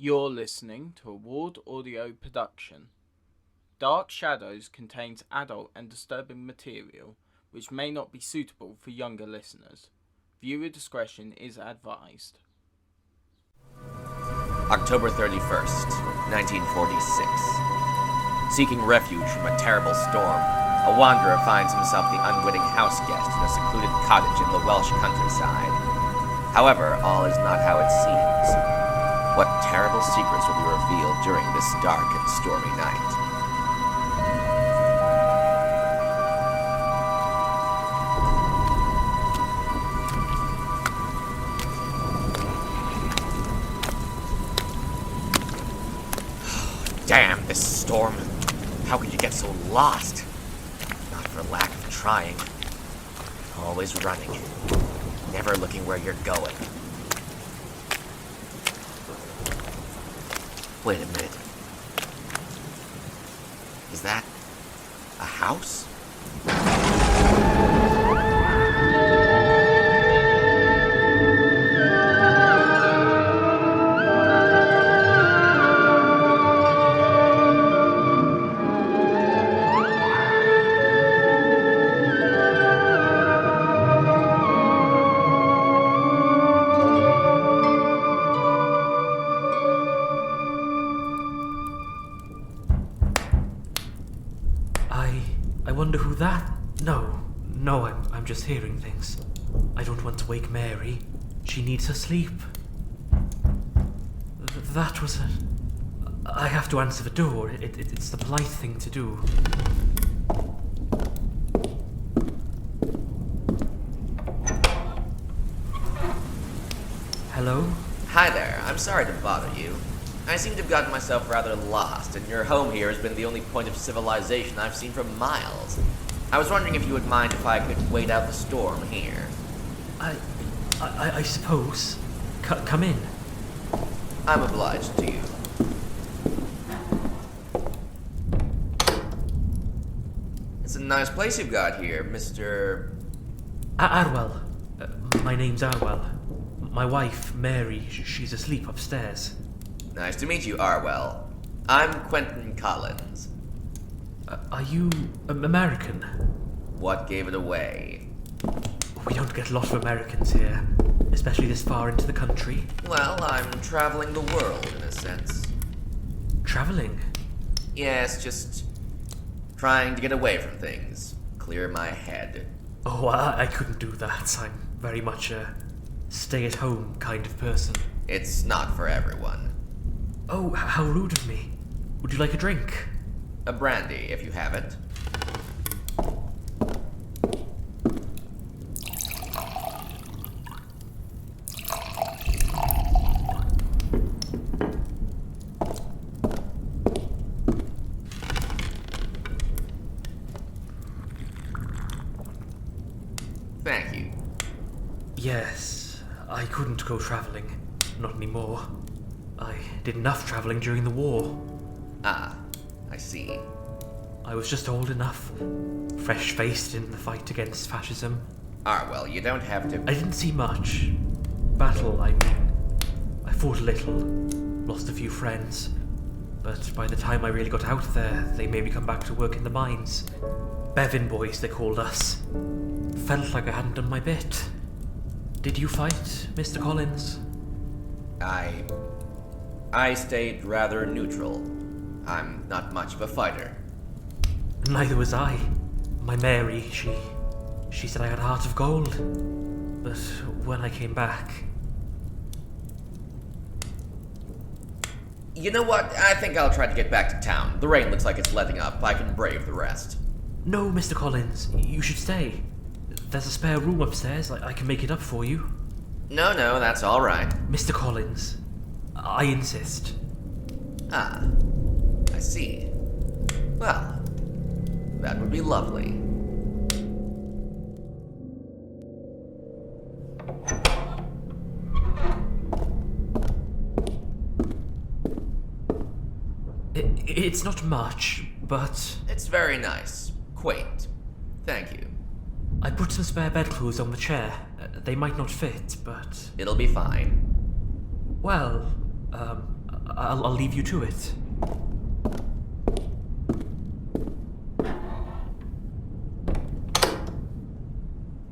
You're listening to a Ward Audio production. Dark Shadows contains adult and disturbing material which may not be suitable for younger listeners. Viewer discretion is advised. October 31st, 1946. Seeking refuge from a terrible storm, a wanderer finds himself the unwitting house guest in a secluded cottage in the Welsh countryside. However, all is not how it seems. What terrible secrets will be revealed during this dark and stormy night? Damn this storm. How could you get so lost? Not for lack of trying. Always running. Never looking where you're going. Wait a minute. Is that a house? I wonder who that... No, I'm just hearing things. I don't want to wake Mary. She needs her sleep. That was a... I have to answer the door. It's the polite thing to do. Hello? Hi there, I'm sorry to bother you. I seem to have gotten myself rather lost, and your home here has been the only point of civilization I've seen for miles. I was wondering if you would mind if I could wait out the storm here. I suppose. Come in. I'm obliged to you. It's a nice place you've got here, Mr... Arwel. My name's Arwel. My wife, Mary, she's asleep upstairs. Nice to meet you, Arwel. I'm Quentin Collins. Are you American? What gave it away? We don't get a lot of Americans here, especially this far into the country. Well, I'm traveling the world, in a sense. Traveling? Yes, just trying to get away from things. Clear my head. Oh, I couldn't do that. I'm very much a stay-at-home kind of person. It's not for everyone. Oh, how rude of me. Would you like a drink? A brandy, if you have it. Thank you. Yes, I couldn't go traveling. Not anymore. I did enough traveling during the war. Ah, I see. I was just old enough, fresh-faced in the fight against fascism. Arwel, you don't have to... I didn't see much. Battle, I mean. I fought a little, lost a few friends. But by the time I really got out there, they made me come back to work in the mines. Bevin boys, they called us. Felt like I hadn't done my bit. Did you fight, Mr. Collins? I stayed rather neutral. I'm not much of a fighter. Neither was I. My Mary, she said I had a heart of gold. But when I came back... You know what? I think I'll try to get back to town. The rain looks like it's letting up. I can brave the rest. No, Mr. Collins, you should stay. There's a spare room upstairs. I can make it up for you. No, that's all right. Mr. Collins, I insist. Ah, I see. Well, that would be lovely. It's not much, but... It's very nice. Quaint. Thank you. I put some spare bedclothes on the chair. They might not fit, but... It'll be fine. Well, I'll leave you to it.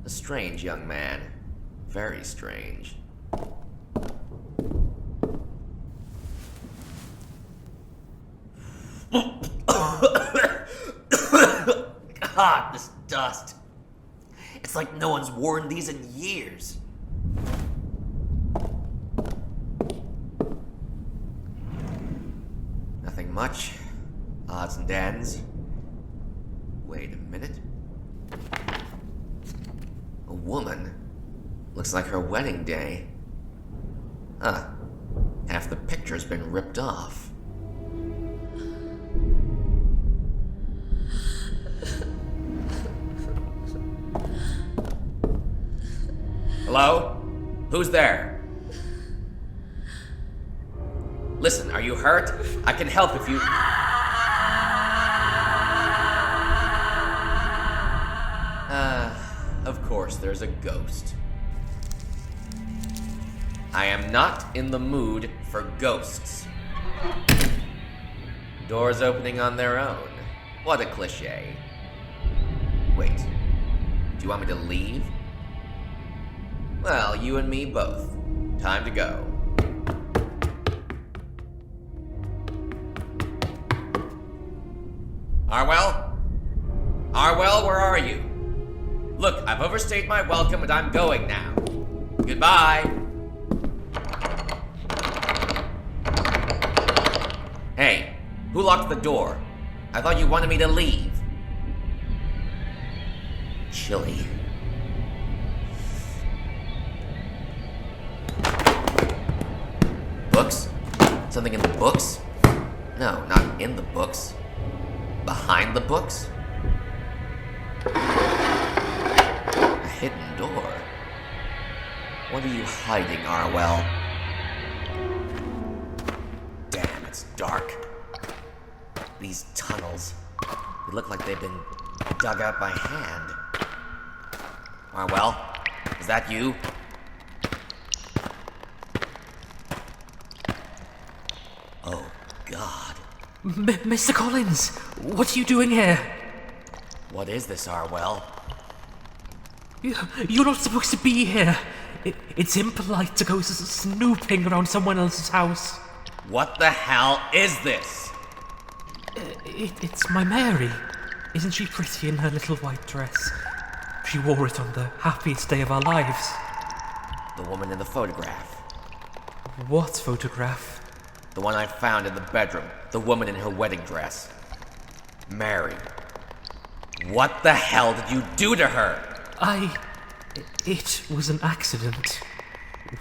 A strange young man. Very strange. God, this dust. It's like no one's worn these in years. Nothing much. Odds and ends. Wait a minute. A woman. Looks like her wedding day. Huh. Half the picture's been ripped off. Hello? Who's there? Listen, are you hurt? I can help if you... Of course there's a ghost. I am not in the mood for ghosts. Doors opening on their own. What a cliche. Wait, do you want me to leave? Well, you and me both. Time to go. Arwel? Arwel, where are you? Look, I've overstayed my welcome and I'm going now. Goodbye. Hey, who locked the door? I thought you wanted me to leave. Chilly. Books? Something in the books? No, not in the books. Behind the books? A hidden door. What are you hiding, Arwel? Damn, it's dark. These tunnels. They look like they've been dug out by hand. Arwel, is that you? Oh, God. Mr. Collins, what are you doing here? What is this, Arwel? You're not supposed to be here. It's impolite to go snooping around someone else's house. What the hell is this? It's my Mary. Isn't she pretty in her little white dress? She wore it on the happiest day of our lives. The woman in the photograph. What photograph? The one I found in the bedroom. The woman in her wedding dress. Mary. What the hell did you do to her? It was an accident.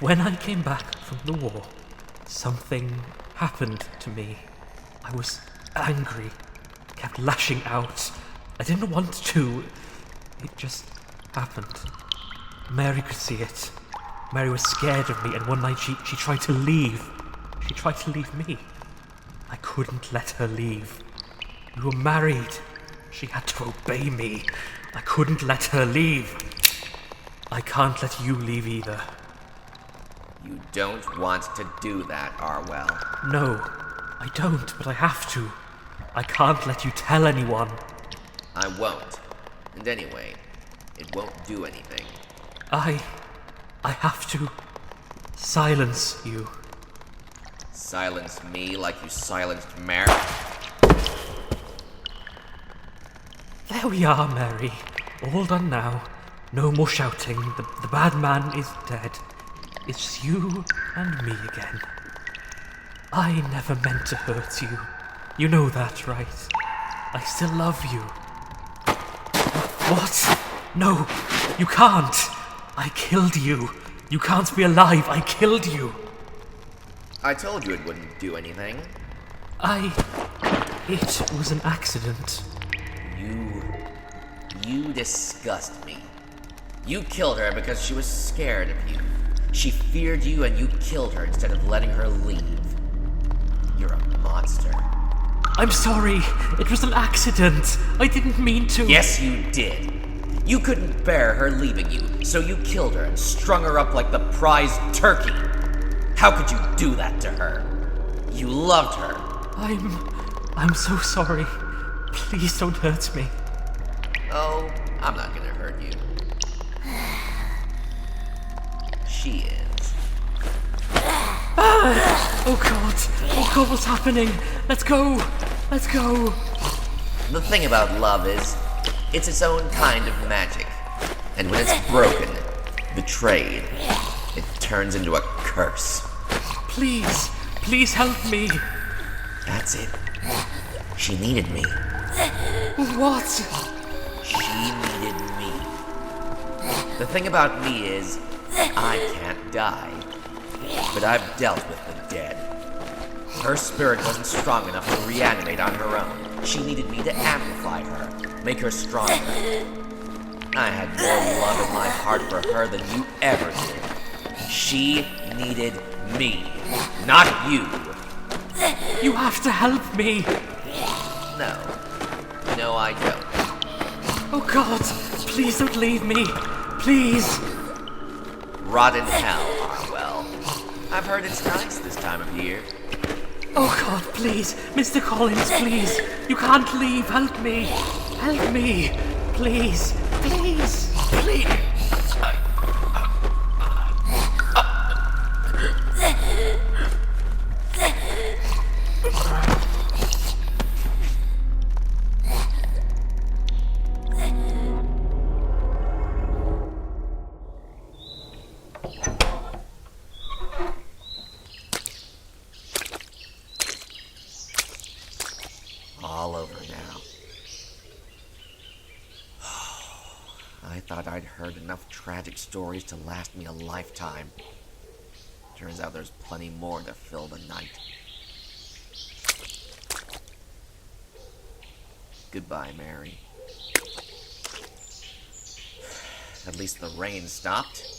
When I came back from the war, something happened to me. I was angry, kept lashing out. I didn't want to. It just happened. Mary could see it. Mary was scared of me, and one night she tried to leave. She tried to leave me. I couldn't let her leave. We were married. She had to obey me. I couldn't let her leave. I can't let you leave either. You don't want to do that, Arwel. No, I don't, but I have to. I can't let you tell anyone. I won't. And anyway, it won't do anything. I have to silence you. Silence me like you silenced Mary? There we are, Mary. All done now. No more shouting. The bad man is dead. It's just you and me again. I never meant to hurt you. You know that, right? I still love you. What? No, you can't. I killed you. You can't be alive. I killed you. I told you it wouldn't do anything. It was an accident. You disgust me. You killed her because she was scared of you. She feared you and you killed her instead of letting her leave. You're a monster. I'm sorry. It was an accident. I didn't mean to. Yes, you did. You couldn't bear her leaving you, so you killed her and strung her up like the prized turkey. How could you do that to her? You loved her. I'm so sorry. Please don't hurt me. Oh, I'm not gonna hurt you. She is. Oh God, what's happening? Let's go. The thing about love is, it's its own kind of magic. And when it's broken, betrayed, it turns into a curse. Please help me. That's it. She needed me. What? She needed me. The thing about me is, I can't die. But I've dealt with the dead. Her spirit wasn't strong enough to reanimate on her own. She needed me to amplify her, make her stronger. I had more love in my heart for her than you ever did. She needed me, not you. You have to help me. No, I don't. Oh God, please don't leave me. Please. Rot in hell, Arwel. I've heard it's nice this time of year. Oh God, please. Mr. Collins, please. You can't leave. Help me. Help me. Please. Please. Please. All over now. I thought I'd heard enough tragic stories to last me a lifetime. Turns out there's plenty more to fill the night. Goodbye, Mary. At least the rain stopped.